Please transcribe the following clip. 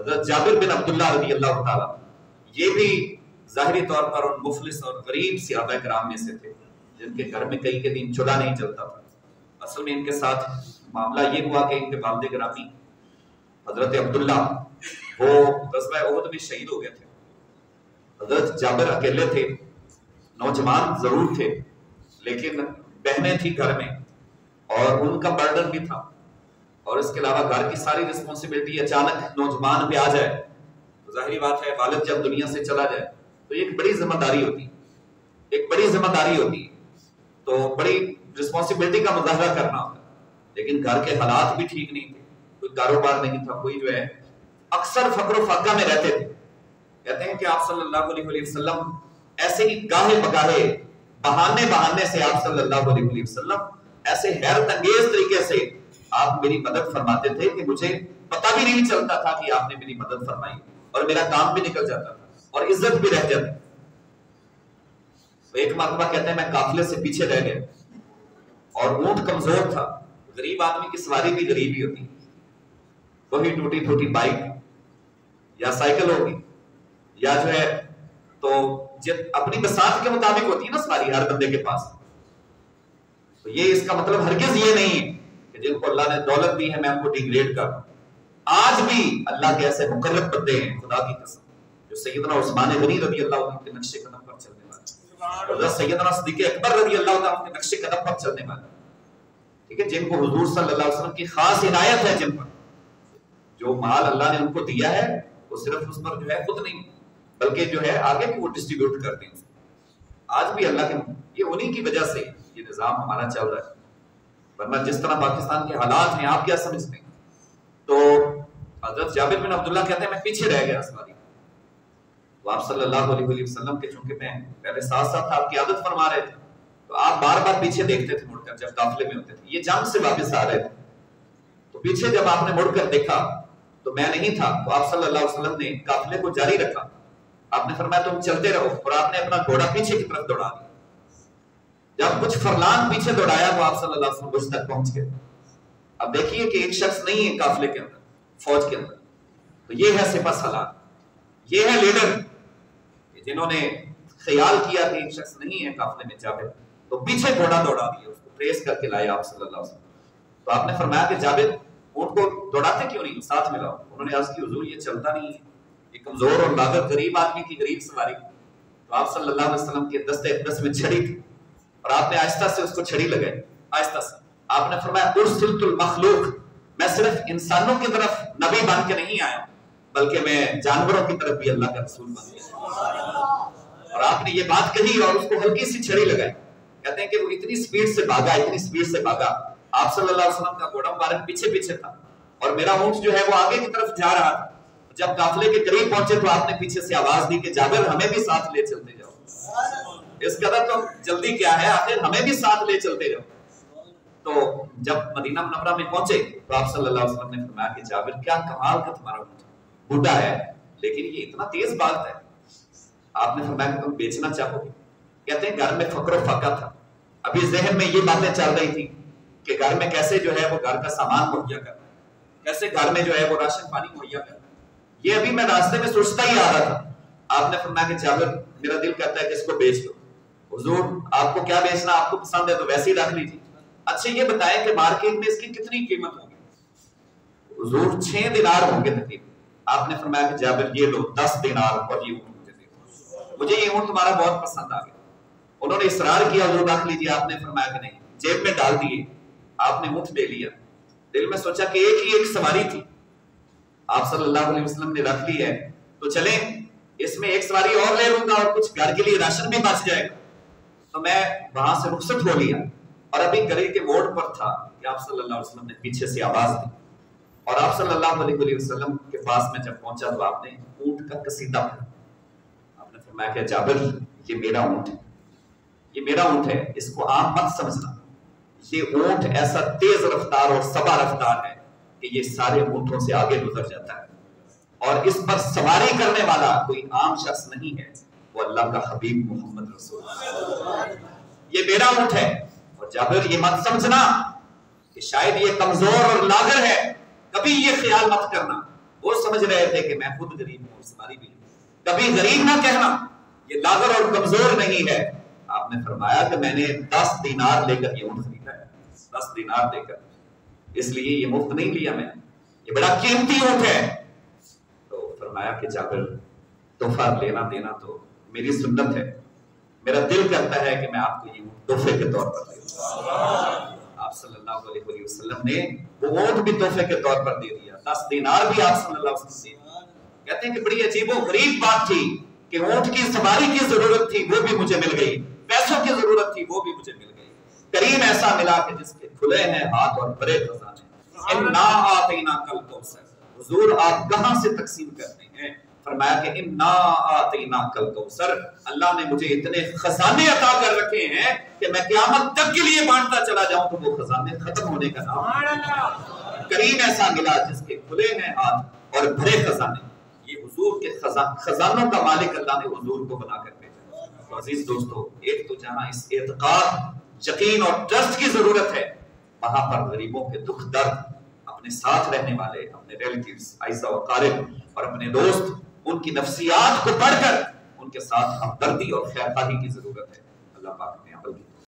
حضرت جابر بن عبداللہ رضی اللہ تعالیٰ یہ بھی ظاہری طور پر ان مفلس اور غریب صحابہ کرام میں سے تھے جن کے گھر میں کئی کے دن چولہا نہیں چلتا تھا. اصل میں ان کے ساتھ معاملہ یہ ہوا کہ ان کے والد گرامی حضرت عبداللہ وہ غزوہ احد میں شہید ہو گئے تھے. حضرت جابر اکیلے تھے، نوجوان ضرور تھے لیکن بہنیں تھی گھر میں اور ان کا برڈن بھی تھا، اور اس کے علاوہ گھر کی ساری رسپانسبلٹی اچانک نوجوان پہ آ جائے تو ظاہری بات ہے والد جب دنیا سے چلا جائے تو ایک بڑی ذمہ داری ہوتی، ایک بڑی ذمہ داری ہوتی، تو بڑی رسپانسبلٹی کا مظاہرہ کرنا ہوتا. لیکن گھر کے حالات بھی ٹھیک نہیں تھے، کوئی کاروبار نہیں تھا، کوئی جو ہے اکثر فقر و فاقہ میں رہتے تھے. کہتے ہیں کہ آپ صلی اللہ علیہ وسلم ایسے ہی گاہے بگاہے بہانے سے آپ صلی اللہ علیہ وسلم ایسے حیرت انگیز طریقے سے آپ میری مدد فرماتے تھے کہ مجھے پتہ بھی نہیں چلتا تھا کہ آپ نے میری مدد فرمائی، اور میرا کام بھی نکل جاتا تھا اور عزت بھی رہ جاتی. تو ایک مرتبہ کہتے ہیں میں قافلے سے پیچھے رہ گیا اور اونٹ کمزور تھا. غریب آدمی کی سواری بھی غریب ہی ہوتی، وہی ٹوٹی پھوٹی بائک یا سائیکل ہوگی یا جو ہے تو اپنی بساط کے مطابق ہوتی ہے نا سواری ہر بندے کے پاس. تو یہ اس کا مطلب ہرگز یہ نہیں ہے کہ جن کو اللہ نے دولت دی ہے میں ان کو ڈیگریڈ کر. آج بھی اللہ کے ایسے مقرب بندے ہیں خدا کی قسم جو سیدنا عثمان غنی رضی اللہ عنہ کے نقش قدم پر چلنے والے، حضرت سیدنا صدیق اکبر رضی اللہ عنہ کے نقش قدم پر چلنے والے، ٹھیک ہے، جن کو حضور صلی اللہ علیہ وسلم کی خاص عنایت ہے، جن پر جو مال اللہ نے ان کو دیا ہے وہ صرف اس پر جو ہے خود نہیں بلکہ جو ہے آگے بھی وہ ڈسٹریبیوٹ کرتے ہیں. آج بھی اللہ کے یہ انہی کی وجہ سے یہ نظام ہمارا چل رہا ہے، ورنہ جس طرح پاکستان کے حالات ہیں آپ کیا سمجھتے ہیں. تو حضرت جابر بن عبداللہ کہتے ہیں میں پیچھے رہ گیا سواری. تو آپ صلی اللہ علیہ وسلم کے چونکہ میں پہلے ساتھ ساتھ آپ کی عادت فرما رہے تھے تو آپ بار بار پیچھے دیکھتے تھے مڑ کر جب قافلے میں ہوتے تھے. یہ جنگ سے واپس آ رہے تھے تو پیچھے جب آپ نے مڑ کر دیکھا تو میں نہیں تھا، تو آپ صلی اللہ علیہ وسلم نے قافلے کو جاری رکھا. آپ نے فرمایا تم چلتے رہو، اور آپ نے اپنا گھوڑا پیچھے کی طرف دوڑا دیا. جب کچھ فرلان پیچھے دوڑایا تو آپ صلی اللہ علیہ وسلم مجھ تک پہنچ گئے. اب دیکھیے کہ ایک شخص نہیں ہے قافلے کے اندر، فوج کے اندر، تو یہ ہے سپہ سالار، یہ ہے لیڈر جنہوں نے خیال کیا کہ ایک شخص نہیں ہے قافلے میں جابر، تو پیچھے گھوڑا دوڑا دیا، اس کو پریس کر کے لائے آپ صلی اللہ علیہ وسلم. تو آپ نے فرمایا کہ جابر اونٹ کو دوڑاتے کیوں نہیں، ساتھ ملاؤ. انہوں نے عرض کی حضور یہ چلتا نہیں ہے، یہ کمزور اور لاغر غریب آدمی کی غریب سواری. تو آپ صلی اللہ علیہ وسلم کے دستے اقدس میں چھڑی تھی اور آپ نے آہستہ سے اس کو چھڑی لگائی، آہستہ سے. آپ نے فرمایا ارسلت المخلوق، میں صرف انسانوں کی طرف نبی بن کے نہیں آیا بلکہ میں جانوروں کی طرف بھی اللہ کا رسول بن گیا. اور آپ نے یہ بات کہی اور اس کو ہلکی سی چھڑی لگائی. کہتے ہیں کہ وہ اتنی سپیڈ سے بھاگا، اتنی سپیڈ سے بھاگا. آپ صلی اللہ علیہ وسلم کا گھوڑا مبارک پیچھے پیچھے تھا اور میرا اونٹ جو ہے وہ آگے کی طرف جا رہا تھا. جب قافلے کے قریب پہنچے تو آپ نے پیچھے سے آواز دی کہ جابر ہمیں بھی ساتھ لے چلتے جاؤ. اس قدر تو جلدی کیا ہے، آخر ہمیں بھی ساتھ لے چلتے جاؤ. تو جب مدینہ منورہ میں پہنچے تو آپ صلی اللہ علیہ وسلم نے فرمایا کہ جابر کیا کمال کا تمہارا اونٹ، بوڑھا ہے لیکن یہ اتنا تیز بھاگتا ہے. آپ نے فرمایا کہ تم بیچنا چاہو گے. کہتے ہیں گھر میں فقر و فاقہ تھا، ابھی ذہن میں یہ باتیں چل رہی تھی کہ گھر میں کیسے جو ہے وہ گھر کا سامان مہیا کرنا، کیسے گھر میں جو ہے وہ راشن پانی مہیا کرنا. یہ ابھی میں راستے میں سوچتا ہی آ رہا تھا. آپ نے فرمایا کہ جابر میرا دل کہتا ہے کہ اس کو بیچ دو. حضور آپ کو کیا بیچنا، آپ کو پسند ہے تو ویسے ہی رکھ لیجیے. اچھا یہ بتائیں کہ مارکیٹ میں اس کی کتنی قیمت ہوگی. حضور 6 دینار ہوں گے تقریباً. آپ نے فرمایا کہ جابر یہ لو 10 دینار اور یہ اونٹ مجھے دے دو، مجھے یہ اونٹ تمہارا بہت پسند آ گیا. انہوں نے اصرار کیا حضور رکھ لیجیے. آپ نے فرمایا کہ نہیں. جیب میں ڈال دیے. آپ نے اونٹ لے لیا. دل میں سوچا کہ ایک ہی ایک سواری تھی، آپ صلی اللہ علیہ وسلم نے رکھ لی ہے تو چلیں اس میں ایک سواری اور لے لوں گا اور کچھ گھر کے لیے راشن بھی بچ جائے گا. تو میں وہاں سے رخصت ہو لیا اور ابھی گلی کے موڑ پر تھا کہ آپ صلی اللہ علیہ وسلم نے پیچھے سے آواز دی اور آپ صلی اللہ علیہ وسلم کے پاس میں جب پہنچا تو آپ نے اونٹ کا قصیدہ پڑھا. آپ نے فرمایا کہ جابر یہ میرا اونٹ ہے، یہ میرا اونٹ ہے، اس کو عام مت سمجھنا. یہ اونٹ ایسا تیز رفتار اور سبا رفتار ہے کہ یہ سارے اونٹوں سے آگے گزر جاتا ہے اور اس پر سواری کرنے والا کوئی عام شخص نہیں ہے، وہ اللہ کا حبیب محمد رسول اللہ. یہ میرا اونٹ ہے. اور جابر یہ مت سمجھنا کہ شاید یہ کمزور اور لاغر ہے، کبھی یہ خیال مت کرنا وہ سمجھ رہے تھے کہ میں خود غریب ہوں اور سواری بھی ہوں. کبھی غریب نہ کہنا، یہ لاغر اور کمزور نہیں ہے. آپ نے فرمایا کہ میں نے 10 دینار لے کر یہ اونٹ خریدا ہے، 10 دینار دے کر، اس لیے یہ مفت نہیں لیا میں نے، یہ بڑا قیمتی اونٹ ہے. تو فرمایا کہ جابر تحفہ لینا دینا تو میری سنت ہے، میرا دل کرتا ہے کہ میں آپ کو یہ اونٹ تحفے کے طور پر دے دوں. آپ صلی اللہ علیہ وسلم نے وہ اونٹ بھی تحفے کے طور پر دے دیا، 10 دینار بھی آپ صلی اللہ علیہ وسلم نے. کہتے ہیں کہ بڑی عجیب و غریب بات تھی کہ اونٹ کی سواری کی ضرورت تھی وہ بھی مجھے مل گئی، پیسوں کی ضرورت تھی وہ بھی مجھے مل گئی. کریم ایسا ملا کہ جس کے کھلے ہیں ہاتھ اور بڑے خزانے. انا آتیناک الکوثر، حضور آپ کہاں سے تقسیم کرتے ہیں؟ فرمایا کہ انا آتیناک الکوثر، اللہ نے مجھے اتنے خزانے عطا کر رکھے ہیں کہ میں قیامت تک کے لیے بانٹتا چلا جاؤں تو وہ خزانے ختم ہونے کا نام. کریم ایسا ملا جس کے کھلے ہیں ہاتھ اور بڑے خزانے. یہ حضور کے خزانوں کا مالک اللہ نے حضور کو بنا کر بھیجا. تو عزیز دوستو، ایک تو جہاں اس اعتقاد، یقین اور ٹرسٹ کی ضرورت ہے، وہاں پر غریبوں کے دکھ درد، اپنے ساتھ رہنے والے، اپنے ریلیٹیوز، عائزہ و قارب اور اپنے دوست، ان کی نفسیات کو پڑھ کر ان کے ساتھ ہمدردی اور خیرخواہی کی ضرورت ہے. اللہ پاک نے عمل کی